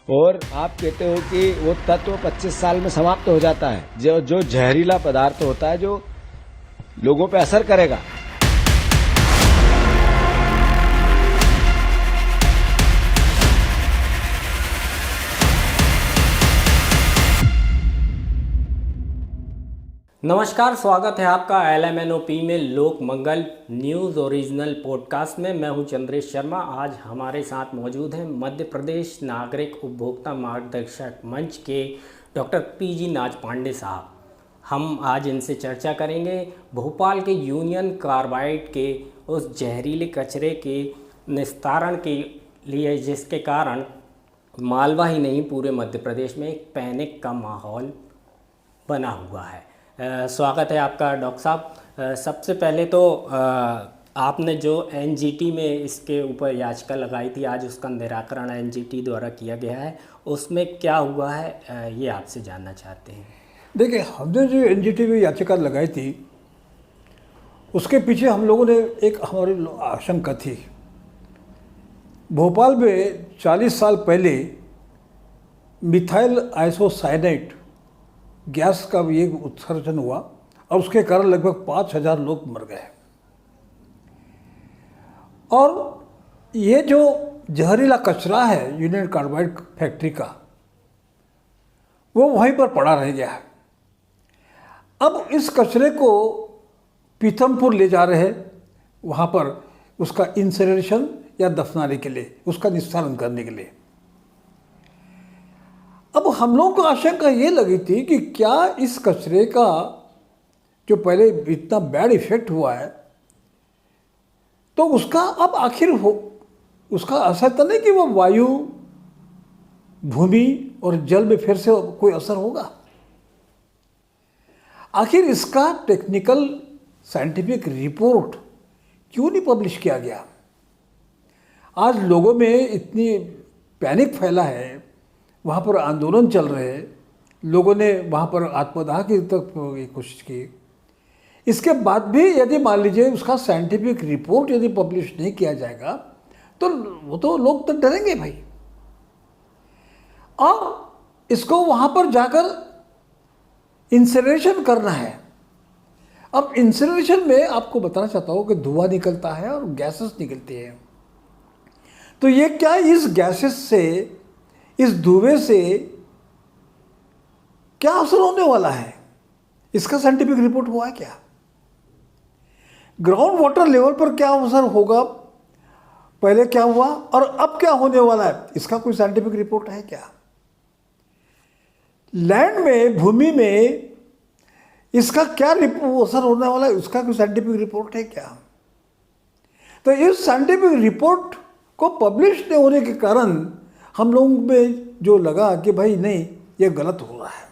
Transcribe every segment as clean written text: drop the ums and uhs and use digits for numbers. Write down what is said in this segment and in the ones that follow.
और आप कहते हो कि वो तत्व 25 साल में समाप्त हो जाता है, जो जहरीला पदार्थ होता है जो लोगों पे असर करेगा। नमस्कार, स्वागत है आपका LMNOP में लोक मंगल न्यूज़ ओरिजिनल पॉडकास्ट में। मैं हूं चंद्रेश शर्मा। आज हमारे साथ मौजूद हैं मध्य प्रदेश नागरिक उपभोक्ता मार्गदर्शक मंच के डॉक्टर PG नाज पांडे साहब। हम आज इनसे चर्चा करेंगे भोपाल के यूनियन कार्बाइड के उस जहरीले कचरे के निस्तारण के लिए, जिसके कारण मालवा ही नहीं पूरे मध्य प्रदेश में एक पैनिक का माहौल बना हुआ है। स्वागत है आपका डॉक्टर साहब। सबसे पहले तो आपने जो NGT में इसके ऊपर याचिका लगाई थी, आज उसका निराकरण NGT द्वारा किया गया है, उसमें क्या हुआ है ये आपसे जानना चाहते हैं। देखिए, हमने जो NGT में याचिका लगाई थी उसके पीछे हम लोगों ने एक हमारी आशंका थी। भोपाल में 40 साल पहले मिथाइल आइसोसाइनेट गैस का भी एक उत्सर्जन हुआ और उसके कारण लगभग 5000 लोग मर गए। और ये जो जहरीला कचरा है यूनियन कार्बाइड फैक्ट्री का, वो वहीं पर पड़ा रह गया है। अब इस कचरे को पीथमपुर ले जा रहे हैं, वहाँ पर उसका इंसिनरेशन या दफनाने के लिए, उसका निस्तारण करने के लिए। अब हम लोगों को आशंका ये लगी थी कि क्या इस कचरे का जो पहले इतना बैड इफेक्ट हुआ है, तो उसका अब आखिर उसका असर तो नहीं कि वो वायु, भूमि और जल में फिर से कोई असर होगा। आखिर इसका टेक्निकल साइंटिफिक रिपोर्ट क्यों नहीं पब्लिश किया गया? आज लोगों में इतनी पैनिक फैला है, वहाँ पर आंदोलन चल रहे हैं, लोगों ने वहाँ पर आत्मदाह की तक कोशिश की। इसके बाद भी यदि मान लीजिए उसका साइंटिफिक रिपोर्ट यदि पब्लिश नहीं किया जाएगा तो वो तो लोग तो डरेंगे भाई। और इसको वहाँ पर जाकर इंसिनरेशन करना है। अब इंसिनरेशन में आपको बताना चाहता हूँ कि धुआं निकलता है और गैसेस निकलती हैं। तो ये क्या इस गैसेस से, इस धुएं से क्या असर होने वाला है, इसका साइंटिफिक रिपोर्ट हुआ है क्या? ग्राउंड वाटर लेवल पर क्या असर होगा, पहले क्या हुआ और अब क्या होने वाला है, इसका कोई साइंटिफिक रिपोर्ट है क्या? लैंड में, भूमि में इसका क्या असर होने वाला है, उसका कोई साइंटिफिक रिपोर्ट है क्या? तो इस साइंटिफिक रिपोर्ट को पब्लिश नहीं होने के कारण हम लोगों में जो लगा कि भाई नहीं, ये गलत हो रहा है।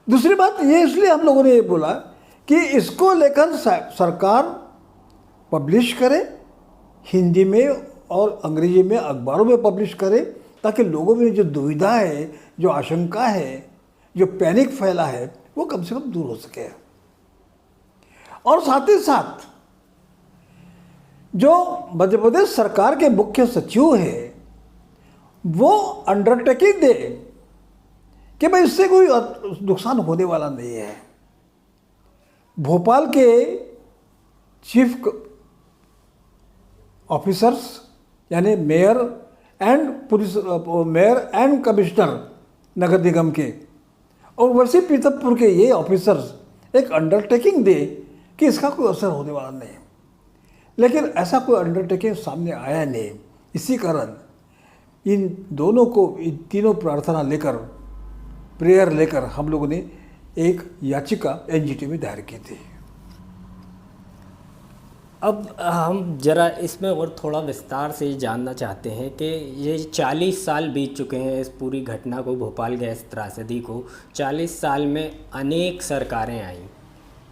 दूसरी बात ये, इसलिए हम लोगों ने ये बोला कि इसको लेकर सरकार पब्लिश करे, हिंदी में और अंग्रेजी में अखबारों में पब्लिश करे, ताकि लोगों में जो दुविधा है, जो आशंका है, जो पैनिक फैला है, वो कम से कम दूर हो सके। और साथ ही साथ जो मध्य प्रदेश सरकार के मुख्य सचिव है, वो अंडरटेकिंग दे कि भाई इससे कोई नुकसान होने वाला नहीं है। भोपाल के चीफ ऑफिसर्स यानी मेयर एंड कमिश्नर नगर निगम के और वैसे पीथमपुर के ये ऑफिसर्स एक अंडरटेकिंग दे कि इसका कोई असर होने वाला नहीं। लेकिन ऐसा कोई अंडरटेकिंग सामने आया नहीं। इसी कारण इन दोनों को, इन तीनों प्रार्थना लेकर, प्रेयर लेकर हम लोगों ने एक याचिका NGT में दायर की थी। अब हम जरा इसमें और थोड़ा विस्तार से जानना चाहते हैं कि ये 40 साल बीत चुके हैं इस पूरी घटना को, भोपाल गैस त्रासदी को। 40 साल में अनेक सरकारें आईं,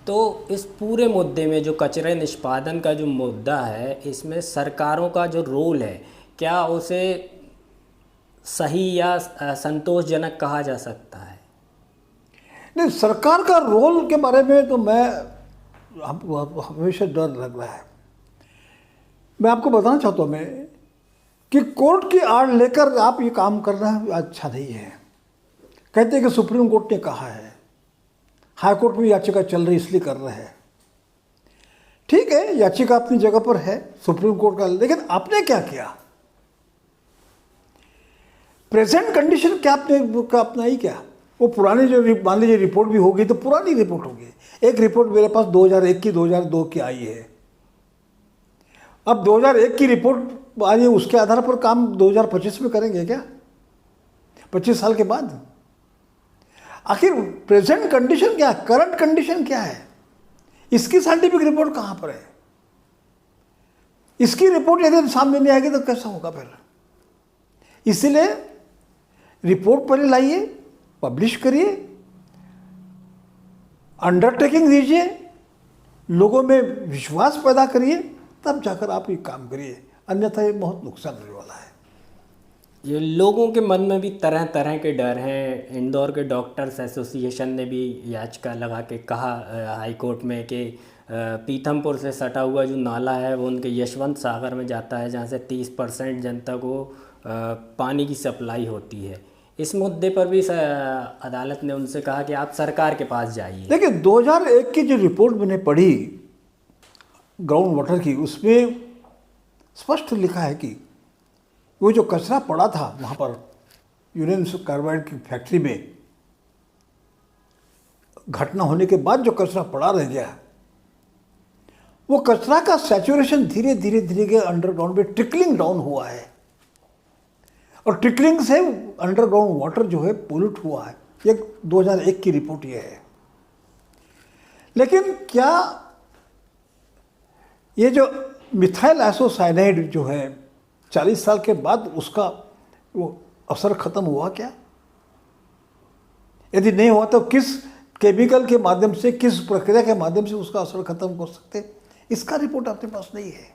तो इस पूरे मुद्दे में जो कचरे निष्पादन का जो मुद्दा है, इसमें सरकारों का जो रोल है, क्या उसे सही या संतोषजनक कहा जा सकता है? नहीं, सरकार का रोल के बारे में तो मैं हमेशा डर लग रहा है। मैं आपको बताना चाहता हूँ, मैं कि कोर्ट की आड़ लेकर आप ये काम करना अच्छा नहीं है। कहते हैं कि सुप्रीम कोर्ट ने कहा है, हाई कोर्ट में याचिका चल रही इसलिए कर रहे हैं। ठीक है, याचिका अपनी जगह पर है सुप्रीम कोर्ट का, लेकिन आपने क्या किया? प्रेजेंट कंडीशन क्या आपने का अपना ही क्या? वो पुरानी जो मान लीजिए रिपोर्ट भी होगी तो पुरानी रिपोर्ट होगी। एक रिपोर्ट मेरे पास 2001 की 2002 की आई है। अब 2001 की रिपोर्ट आई है, उसके आधार पर काम 2025 में करेंगे क्या? 25 साल के बाद? आखिर प्रेजेंट कंडीशन क्या है, करंट कंडीशन क्या है, इसकी साइंटिफिक रिपोर्ट कहाँ पर है? इसकी रिपोर्ट यदि सामने नहीं आएगी तो कैसा होगा फिर? इसलिए रिपोर्ट पहले लाइए, पब्लिश करिए, अंडरटेकिंग दीजिए, लोगों में विश्वास पैदा करिए, तब जाकर आप ये काम करिए, अन्यथा ये बहुत नुकसान होने वाला है। ये लोगों के मन में भी तरह तरह के डर हैं। इंदौर के डॉक्टर्स एसोसिएशन ने भी याचिका लगा के कहा हाई कोर्ट में कि पीथमपुर से सटा हुआ जो नाला है वो उनके यशवंत सागर में जाता है, जहाँ से 30% जनता को पानी की सप्लाई होती है। इस मुद्दे पर भी अदालत ने उनसे कहा कि आप सरकार के पास जाइए। देखिए 2001 की जो रिपोर्ट मैंने पढ़ी ग्राउंड वाटर की, उसमें स्पष्ट लिखा है कि वो जो कचरा पड़ा था वहाँ पर यूरेनियम कार्बाइड की फैक्ट्री में, घटना होने के बाद जो कचरा पड़ा रह गया, वो कचरा का सैचुरेशन धीरे धीरे धीरे अंडरग्राउंड में ट्रिकलिंग डाउन हुआ है, और ट्रिकलिंग से अंडरग्राउंड वाटर जो है पोल्यूट हुआ है। ये 2001 की रिपोर्ट ये है। लेकिन क्या ये जो मिथाइल आइसोसाइनाइड जो है 40 साल के बाद उसका वो असर खत्म हुआ क्या? यदि नहीं हुआ तो किस केमिकल के माध्यम से, किस प्रक्रिया के माध्यम से उसका असर खत्म कर सकते, इसका रिपोर्ट आपके पास नहीं है।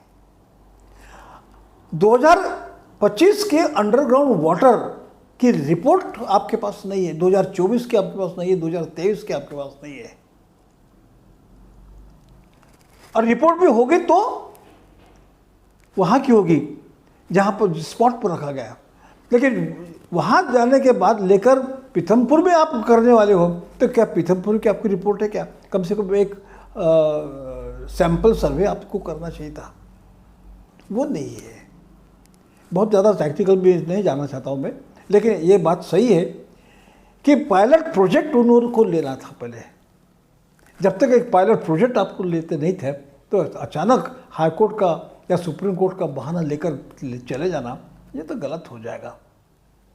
2025 के अंडरग्राउंड वाटर की रिपोर्ट आपके पास नहीं है, 2024 की आपके पास नहीं है, 2023 की आपके पास नहीं है। और रिपोर्ट भी होगी तो वहाँ की होगी जहाँ पर स्पॉट पर रखा गया, लेकिन वहाँ जाने के बाद लेकर पीथमपुर में आप करने वाले हो तो क्या पीथमपुर की आपकी रिपोर्ट है क्या? कम से कम एक सैंपल सर्वे आपको करना चाहिए था, वो नहीं है। बहुत ज़्यादा टेक्निकल भी नहीं जाना चाहता हूँ मैं, लेकिन ये बात सही है कि पायलट प्रोजेक्ट उनको लेना था पहले। जब तक एक पायलट प्रोजेक्ट आपको लेते नहीं थे तो अचानक हाई कोर्ट का या सुप्रीम कोर्ट का बहाना लेकर चले जाना, ये तो गलत हो जाएगा,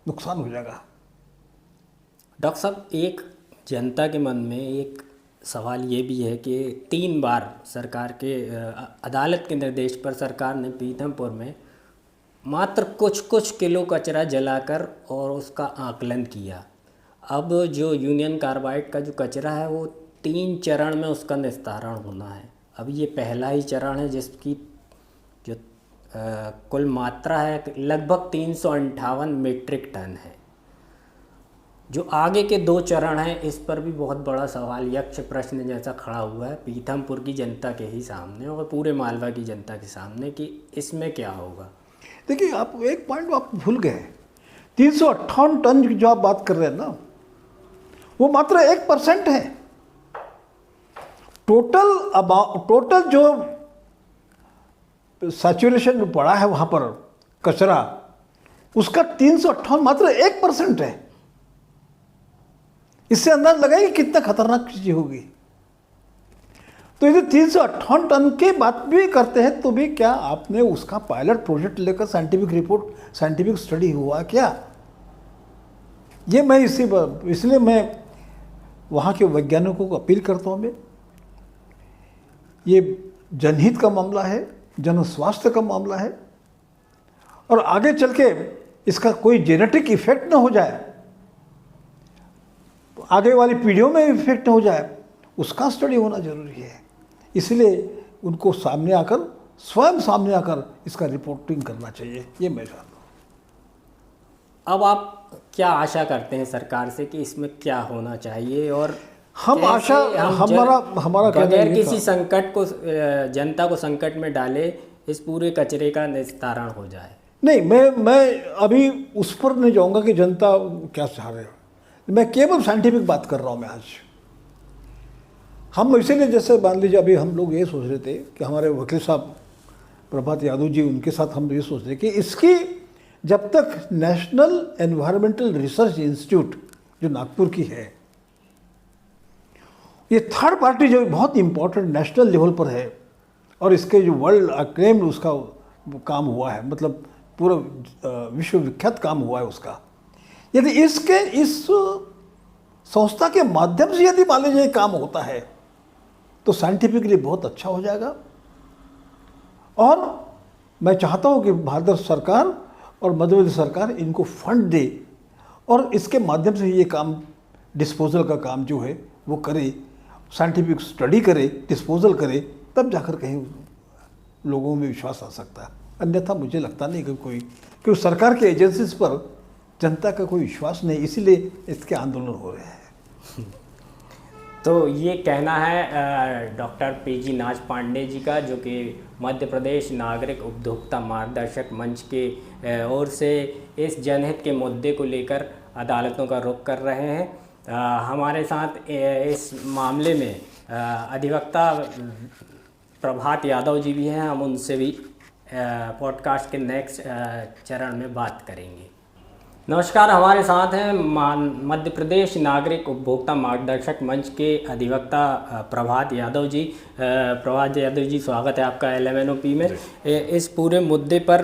नुकसान हो जाएगा। डॉक्टर साहब, एक जनता के मन में एक सवाल ये भी है कि 3 बार सरकार के अदालत के निर्देश पर सरकार ने पीथमपुर में मात्र कुछ किलो कचरा जलाकर और उसका आकलन किया। अब जो यूनियन कार्बाइड का जो कचरा है वो 3 चरण में उसका निस्तारण होना है। अब ये पहला ही चरण है जिसकी जो कुल मात्रा है लगभग 358 मीट्रिक टन है। जो आगे के 2 चरण हैं इस पर भी बहुत बड़ा सवाल, यक्ष प्रश्न जैसा खड़ा हुआ है पीथमपुर की जनता के ही सामने और पूरे मालवा की जनता के सामने कि इसमें क्या होगा। देखिए, आप एक पॉइंट आप भूल गए, 358 टन की जो आप बात कर रहे हैं ना, वो मात्र 1% है। टोटल जो सैचुरेशन पड़ा है वहाँ पर कचरा, उसका 358 मात्र 1% है। इससे अंदाज लगाइए कितना खतरनाक चीज़ होगी। तो यदि 358 टन की बात भी करते हैं तो भी क्या आपने उसका पायलट प्रोजेक्ट लेकर साइंटिफिक रिपोर्ट, साइंटिफिक स्टडी हुआ क्या? ये मैं इसलिए मैं वहाँ के वैज्ञानिकों को अपील करता हूँ। मैं ये जनहित का मामला है, जन स्वास्थ्य का मामला है, और आगे चल के इसका कोई जेनेटिक इफेक्ट ना हो जाए, आगे वाली पीढ़ियों में इफेक्ट हो जाए, उसका स्टडी होना जरूरी है। इसलिए उनको सामने आकर, स्वयं सामने आकर इसका रिपोर्टिंग करना चाहिए, ये मैं चाहता हूँ। अब आप क्या आशा करते हैं सरकार से कि इसमें क्या होना चाहिए? और हम आशा, हमारा बगैर किसी संकट को, जनता को संकट में डाले, इस पूरे कचरे का निस्तारण हो जाए। नहीं, मैं अभी उस पर नहीं जाऊंगा कि जनता क्या चाह रहे हो। मैं केवल साइंटिफिक बात कर रहा हूँ मैं आज। हम इसीलिए जैसे मान लीजिए अभी हम लोग ये सोच रहे थे कि हमारे वकील साहब प्रभात यादव जी, उनके साथ हम ये सोच रहे कि इसकी जब तक नेशनल एनवायरमेंटल रिसर्च इंस्टीट्यूट जो नागपुर की है, ये थर्ड पार्टी जो बहुत इंपॉर्टेंट नेशनल लेवल पर है और इसके जो वर्ल्ड अक्लेम्ड उसका काम हुआ है, मतलब पूरा विश्व विख्यात काम हुआ है उसका, यदि इस संस्था के माध्यम से यदि मान लीजिए काम होता है तो साइंटिफिकली बहुत अच्छा हो जाएगा। और मैं चाहता हूँ कि भारत सरकार और मध्य प्रदेश सरकार इनको फंड दे और इसके माध्यम से ये काम, डिस्पोजल का काम जो है वो करे, साइंटिफिक स्टडी करे, डिस्पोजल करे, तब जाकर कहीं लोगों में विश्वास आ सकता है। अन्यथा मुझे लगता नहीं कि क्योंकि सरकार के एजेंसीज पर जनता का कोई विश्वास नहीं, इसीलिए इसके आंदोलन हो रहे हैं। तो ये कहना है डॉक्टर पीजी नाज पांडे जी का, जो कि मध्य प्रदेश नागरिक उपभोक्ता मार्गदर्शक मंच के ओर से इस जनहित के मुद्दे को लेकर अदालतों का रुख कर रहे हैं। हमारे साथ इस मामले में अधिवक्ता प्रभात यादव जी भी हैं, हम उनसे भी पॉडकास्ट के नेक्स्ट चरण में बात करेंगे। नमस्कार, हमारे साथ हैं मध्य प्रदेश नागरिक उपभोक्ता मार्गदर्शक मंच के अधिवक्ता प्रभात यादव जी। प्रभात यादव जी, स्वागत है आपका LMNOP में। इस पूरे मुद्दे पर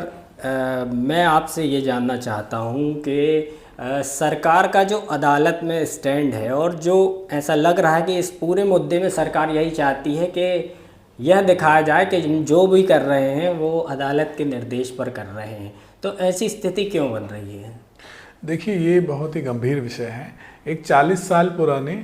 मैं आपसे ये जानना चाहता हूँ कि सरकार का जो अदालत में स्टैंड है, और जो ऐसा लग रहा है कि इस पूरे मुद्दे में सरकार यही चाहती है कि यह दिखाया जाए कि जो भी कर रहे हैं वो अदालत के निर्देश पर कर रहे हैं, तो ऐसी स्थिति क्यों बन रही है? देखिए, ये बहुत ही गंभीर विषय है। एक 40 साल पुराने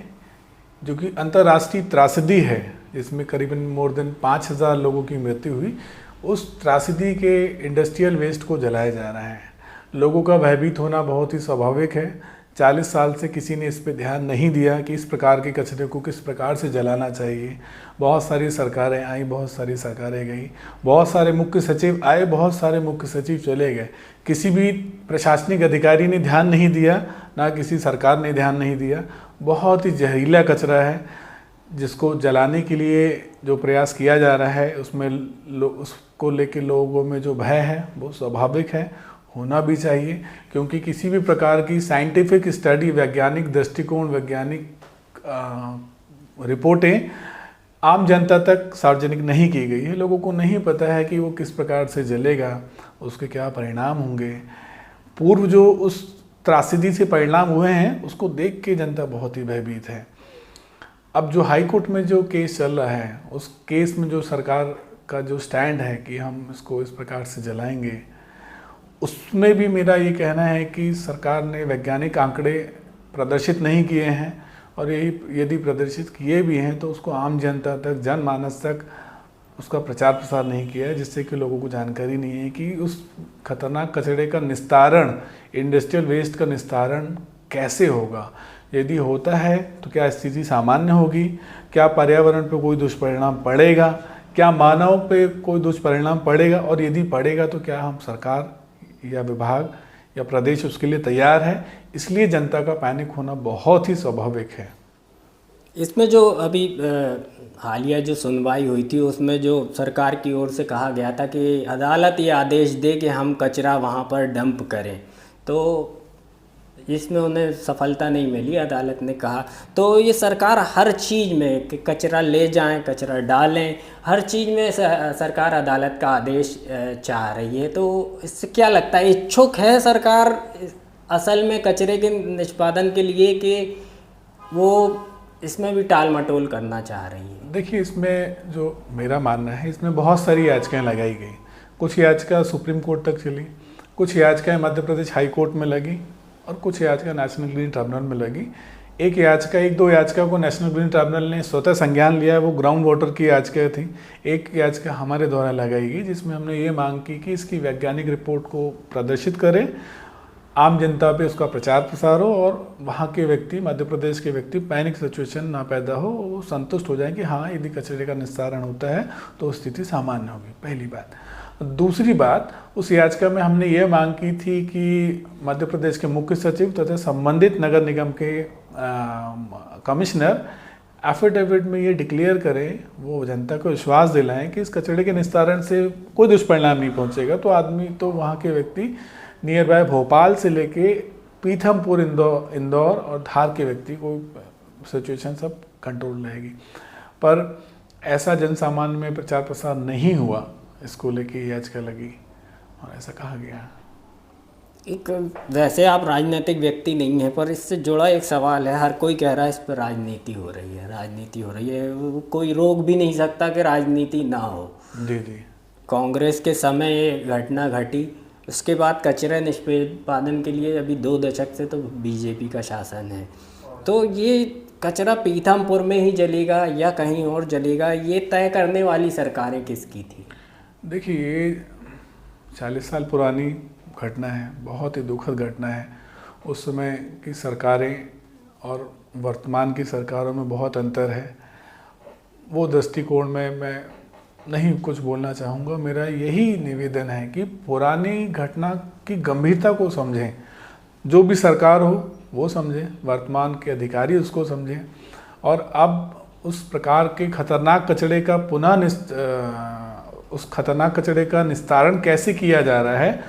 जो कि अंतर्राष्ट्रीय त्रासदी है, जिसमें करीबन मोर देन 5000 लोगों की मृत्यु हुई, उस त्रासदी के इंडस्ट्रियल वेस्ट को जलाया जा रहा है। लोगों का भयभीत होना बहुत ही स्वाभाविक है। 40 साल से किसी ने इस पर ध्यान नहीं दिया कि इस प्रकार के कचरे को किस प्रकार से जलाना चाहिए। बहुत सारी सरकारें आई, बहुत सारी सरकारें गई, बहुत सारे मुख्य सचिव आए, बहुत सारे मुख्य सचिव चले गए। किसी भी प्रशासनिक अधिकारी ने ध्यान नहीं दिया, ना किसी सरकार ने ध्यान नहीं दिया। बहुत ही जहरीला कचरा है जिसको जलाने के लिए जो प्रयास किया जा रहा है, उसमें उसको लेके लोगों में जो भय है वो स्वाभाविक है, होना भी चाहिए। क्योंकि किसी भी प्रकार की साइंटिफिक स्टडी, वैज्ञानिक दृष्टिकोण, वैज्ञानिक रिपोर्टें आम जनता तक सार्वजनिक नहीं की गई है। लोगों को नहीं पता है कि वो किस प्रकार से जलेगा, उसके क्या परिणाम होंगे। पूर्व जो उस त्रासदी से परिणाम हुए हैं उसको देख के जनता बहुत ही भयभीत है। अब जो हाई कोर्ट में जो केस चल रहा है, उस केस में जो सरकार का जो स्टैंड है कि हम इसको इस प्रकार से जलाएंगे, उसमें भी मेरा ये कहना है कि सरकार ने वैज्ञानिक आंकड़े प्रदर्शित नहीं किए हैं, और यही यदि प्रदर्शित किए भी हैं तो उसको आम जनता तक, जनमानस तक उसका प्रचार प्रसार नहीं किया है, जिससे कि लोगों को जानकारी नहीं है कि उस खतरनाक कचरे का निस्तारण, इंडस्ट्रियल वेस्ट का निस्तारण कैसे होगा। यदि होता है तो क्या स्थिति सामान्य होगी, क्या पर्यावरण पर कोई दुष्परिणाम पड़ेगा, क्या मानव पे कोई दुष्परिणाम पड़ेगा, और यदि पड़ेगा तो क्या हम सरकार या विभाग या प्रदेश उसके लिए तैयार है। इसलिए जनता का पैनिक होना बहुत ही स्वाभाविक है। इसमें जो अभी हालिया जो सुनवाई हुई थी, उसमें जो सरकार की ओर से कहा गया था कि अदालत ये आदेश दे कि हम कचरा वहाँ पर डंप करें, तो इसमें उन्हें सफलता नहीं मिली। अदालत ने कहा तो ये सरकार हर चीज़ में कि कचरा ले जाएं, कचरा डालें, हर चीज़ में सरकार अदालत का आदेश चाह रही है। तो इससे क्या लगता है, इच्छुक है सरकार असल में कचरे के निष्पादन के लिए, कि वो इसमें भी टाल मटोल करना चाह रही है? देखिए, इसमें जो मेरा मानना है, इसमें बहुत सारी याचिकाएं लगाई गई। कुछ याचिका सुप्रीम कोर्ट तक चली, कुछ याचिकाएं मध्य प्रदेश हाई कोर्ट में लगी, और कुछ याचिका नेशनल ग्रीन ट्रिब्यूनल में लगी। एक दो याचिका को नेशनल ग्रीन ट्रिब्यूनल ने स्वतः संज्ञान लिया है, वो ग्राउंड वाटर की याचिका थी। एक याचिका हमारे द्वारा लगाई गई जिसमें हमने ये मांग की कि इसकी वैज्ञानिक रिपोर्ट को प्रदर्शित करें, आम जनता पे उसका प्रचार प्रसार हो, और वहाँ के व्यक्ति, मध्य प्रदेश के व्यक्ति पैनिक सिचुएशन ना पैदा हो, वो संतुष्ट हो जाए कि हाँ, यदि कचरे का निस्तारण होता है तो स्थिति सामान्य होगी। पहली बात। दूसरी बात, उस याचिका में हमने ये मांग की थी कि मध्य प्रदेश के मुख्य सचिव तथा संबंधित नगर निगम के कमिश्नर एफिडेविट में ये डिक्लेयर करें, वो जनता को विश्वास दिलाएं कि इस कचरे के निस्तारण से कोई दुष्परिणाम नहीं पहुंचेगा। तो वहाँ के व्यक्ति नियर बाय भोपाल से लेके पीथमपुर, इंदौर और धार के व्यक्ति को सिचुएशन सब कंट्रोल रहेगी। पर ऐसा जनसामान्य में प्रचार प्रसार नहीं हुआ, इसको लेके याचिका लगी और ऐसा कहा गया। एक वैसे आप राजनीतिक व्यक्ति नहीं हैं, पर इससे जुड़ा एक सवाल है। हर कोई कह रहा है इस पर राजनीति हो रही है, कोई रोक भी नहीं सकता कि राजनीति ना हो। जी जी। कांग्रेस के समय ये घटना घटी, उसके बाद कचरा निष्पादन के लिए अभी 2 दशक से तो बीजेपी का शासन है। तो ये कचरा पीथमपुर में ही जलेगा या कहीं और जलेगा, ये तय करने वाली सरकारें किसकी थी? देखिए, ये 40 साल पुरानी घटना है, बहुत ही दुखद घटना है। उस समय की सरकारें और वर्तमान की सरकारों में बहुत अंतर है। वो दृष्टिकोण में मैं नहीं कुछ बोलना चाहूँगा। मेरा यही निवेदन है कि पुरानी घटना की गंभीरता को समझें, जो भी सरकार हो वो समझें, वर्तमान के अधिकारी उसको समझें, और अब उस प्रकार के खतरनाक कचरे का उस खतरनाक कचरे का निस्तारण कैसे किया जा रहा है,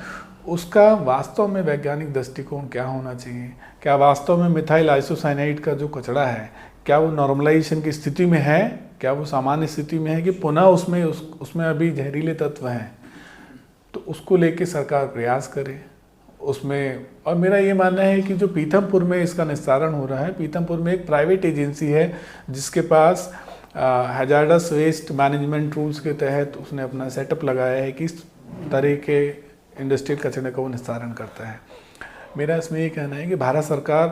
उसका वास्तव में वैज्ञानिक दृष्टिकोण क्या होना चाहिए। क्या वास्तव में मिथाइल आइसोसाइनाइड का जो कचरा है, क्या वो नॉर्मलाइजेशन की स्थिति में है, क्या वो सामान्य स्थिति में है, कि पुनः उसमें अभी जहरीले तत्व हैं। तो उसको लेके सरकार प्रयास करे उसमें। और मेरा ये मानना है कि जो पीथमपुर में इसका निस्तारण हो रहा है, पीथमपुर में एक प्राइवेट एजेंसी है जिसके पास हैजार्डस वेस्ट मैनेजमेंट रूल्स के तहत उसने अपना सेटअप लगाया है कि इस तरह के इंडस्ट्रियल कचरे का वो निस्तारण करता है। मेरा इसमें ये कहना है कि भारत सरकार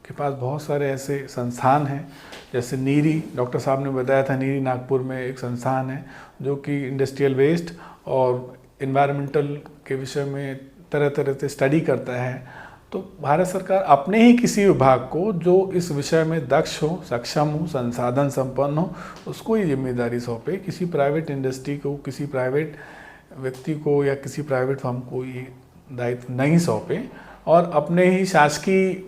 के पास बहुत सारे ऐसे संस्थान हैं, जैसे नीरी, डॉक्टर साहब ने बताया था, नीरी नागपुर में एक संस्थान है जो कि इंडस्ट्रियल वेस्ट और इन्वायरमेंटल के विषय में तरह तरह से स्टडी करता है। तो भारत सरकार अपने ही किसी विभाग को जो इस विषय में दक्ष हो, सक्षम हो, संसाधन संपन्न हो, उसको ये जिम्मेदारी सौंपे। किसी प्राइवेट इंडस्ट्री को, किसी प्राइवेट व्यक्ति को या किसी प्राइवेट फर्म को ये दायित्व नहीं सौंपे, और अपने ही शासकीय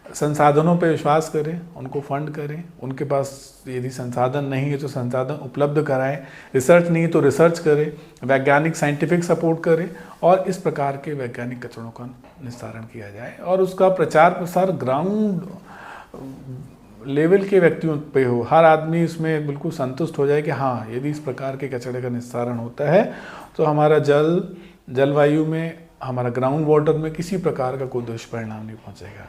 संसाधनों पे विश्वास करें, उनको फंड करें। उनके पास यदि संसाधन नहीं है तो संसाधन उपलब्ध कराएं, रिसर्च नहीं है तो रिसर्च करें, वैज्ञानिक साइंटिफिक सपोर्ट करें, और इस प्रकार के वैज्ञानिक कचरों का निस्तारण किया जाए और उसका प्रचार प्रसार ग्राउंड लेवल के व्यक्तियों पे हो। हर आदमी इसमें बिल्कुल संतुष्ट हो जाए कि हाँ, यदि इस प्रकार के कचरे का निस्तारण होता है तो हमारा जलवायु में, हमारा ग्राउंड वाटर में किसी प्रकार का कोई दुष्परिणाम नहीं पहुँचेगा।